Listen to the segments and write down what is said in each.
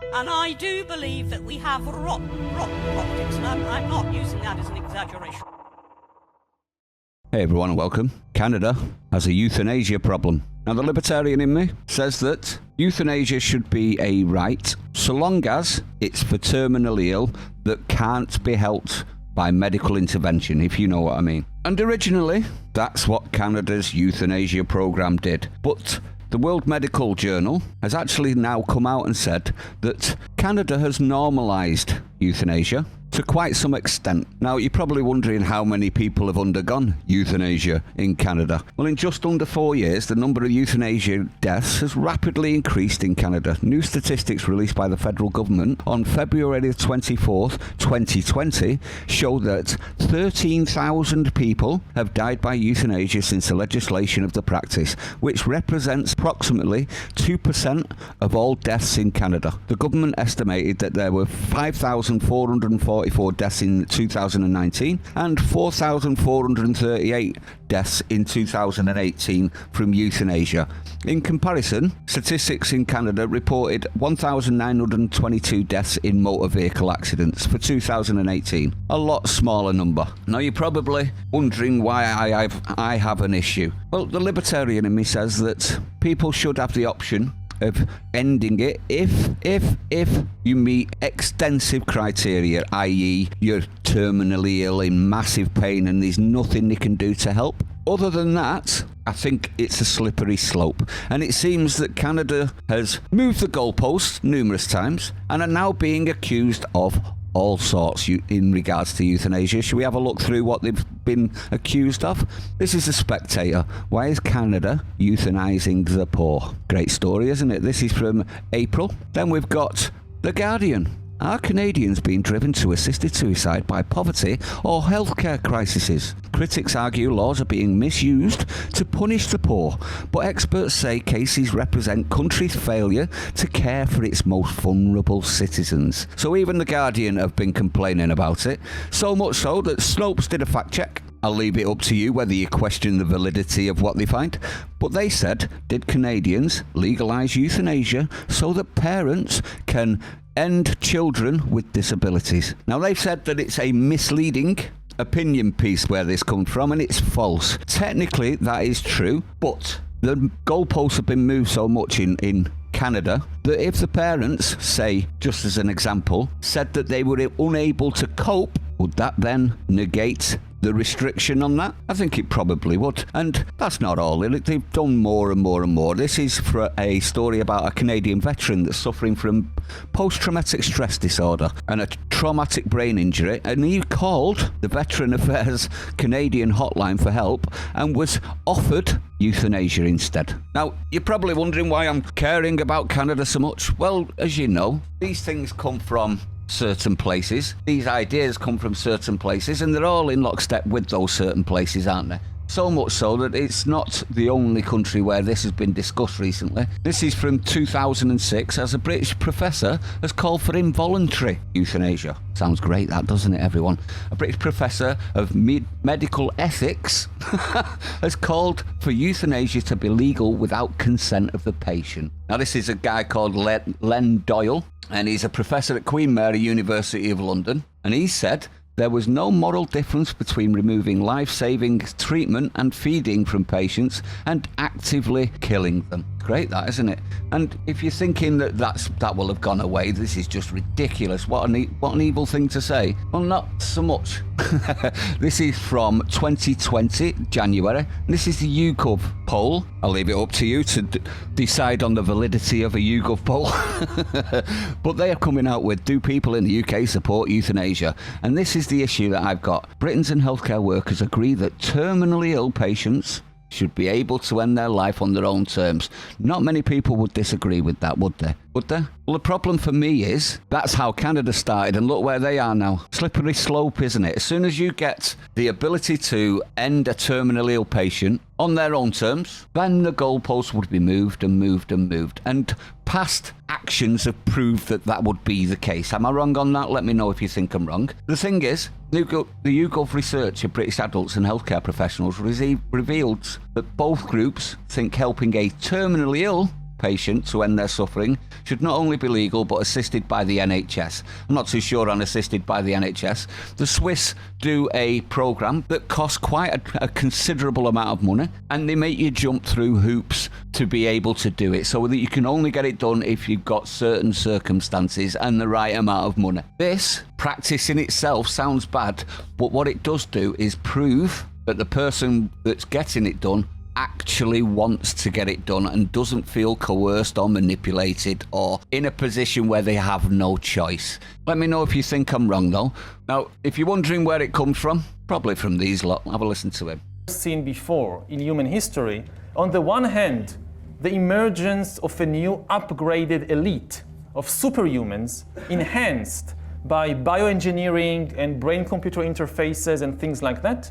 And I do believe that we have rotten politics, and I'm not using that as an exaggeration. Hey everyone and welcome. Canada has a euthanasia problem. Now the libertarian in me says that euthanasia should be a right so long as it's for terminally ill that can't be helped by medical intervention, if you know what I mean. And originally, that's what Canada's euthanasia program did. But the World Medical Journal has actually now come out and said that Canada has normalised euthanasia to quite some extent. Now, you're probably wondering how many people have undergone euthanasia in Canada. Well, in just under 4 years, the number of euthanasia deaths has rapidly increased in Canada. New statistics released by the federal government on February 24th, 2020 show that 13,000 people have died by euthanasia since the legislation of the practice, which represents approximately 2% of all deaths in Canada. The government estimated that there were 5,444 deaths in 2019 and 4,438 deaths in 2018 from euthanasia. In comparison, statistics in Canada reported 1,922 deaths in motor vehicle accidents for 2018, a lot smaller number. Now you're probably wondering why I have an issue. Well, the libertarian in me says that people should have the option of ending it if you meet extensive criteria, i.e. you're terminally ill in massive pain and there's nothing they can do to help. Other than that, I think it's a slippery slope, and it seems that Canada has moved the goalposts numerous times and are now being accused of all sorts in regards to euthanasia. Should we have a look through what they've been accused of? This is The Spectator. Why is Canada euthanizing the poor? Great story, isn't it? This is from April. Then we've got The Guardian. Are Canadians being driven to assisted suicide by poverty or healthcare crises? Critics argue laws are being misused to punish the poor, but experts say cases represent country's failure to care for its most vulnerable citizens. So even The Guardian have been complaining about it, so much so that Snopes did a fact check. I'll leave it up to you whether you question the validity of what they find. But they said, did Canadians legalise euthanasia so that parents can end children with disabilities? Now they've said that it's a misleading opinion piece where this comes from, and it's false. Technically that is true, but the goalposts have been moved so much in Canada that if the parents, say, just as an example, said that they were unable to cope, would that then negate the restriction on that? I think it probably would. And that's not all. They've done more and more and more. This is for a story about a Canadian veteran that's suffering from post-traumatic stress disorder and a traumatic brain injury, and he called the Veteran Affairs Canadian hotline for help and was offered euthanasia instead. Now, you're probably wondering why I'm caring about Canada so much. Well, as you know, these things come from certain places. These ideas come from certain places, and they're all in lockstep with those certain places, aren't they? So much so that it's not the only country where this has been discussed recently. This is from 2006, as a British professor has called for involuntary euthanasia. Sounds great, that, doesn't it, everyone? A British professor of medical ethics has called for euthanasia to be legal without consent of the patient. Now, this is a guy called Len Doyle, and he's a professor at Queen Mary University of London, and he said there was no moral difference between removing life-saving treatment and feeding from patients and actively killing them. Great, that, isn't it? And if you're thinking that will have gone away, this is just ridiculous. What an evil thing to say. Well, not so much. This is from 2020, January. This is the YouGov poll. I'll leave it up to you to decide on the validity of a YouGov poll. But they are coming out with, do people in the UK support euthanasia? And this is the issue that I've got. Britons and healthcare workers agree that terminally ill patients should be able to end their life on their own terms. Not many people would disagree with that, would they? Would they? Well, the problem for me is that's how Canada started, and look where they are now. Slippery slope, isn't it? As soon as you get the ability to end a terminally ill patient on their own terms, then the goalposts would be moved and moved and moved. And past actions have proved that would be the case. Am I wrong on that? Let me know if you think I'm wrong. The thing is, the YouGov research of British adults and healthcare professionals revealed that both groups think helping a terminally ill patients to end their suffering should not only be legal but assisted by the NHS. I'm not too sure on assisted by the NHS. The Swiss do a programme that costs quite a considerable amount of money, and they make you jump through hoops to be able to do it, so that you can only get it done if you've got certain circumstances and the right amount of money. This practice in itself sounds bad, but what it does do is prove that the person that's getting it done actually wants to get it done and doesn't feel coerced or manipulated or in a position where they have no choice. Let me know if you think I'm wrong though. Now, if you're wondering where it comes from, probably from these lot. Have a listen to him. Seen before in human history. On the one hand, the emergence of a new upgraded elite of superhumans enhanced by bioengineering and brain-computer interfaces and things like that.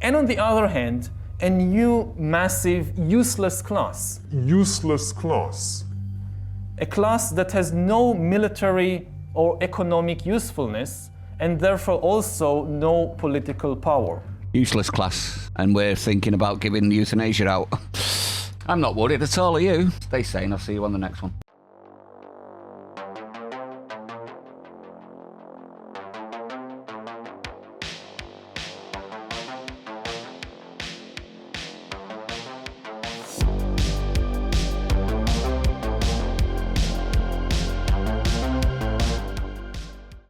And on the other hand, a new, massive, useless class. Useless class. A class that has no military or economic usefulness and therefore also no political power. Useless class, and we're thinking about giving euthanasia out. I'm not worried at all, are you? Stay sane, I'll see you on the next one.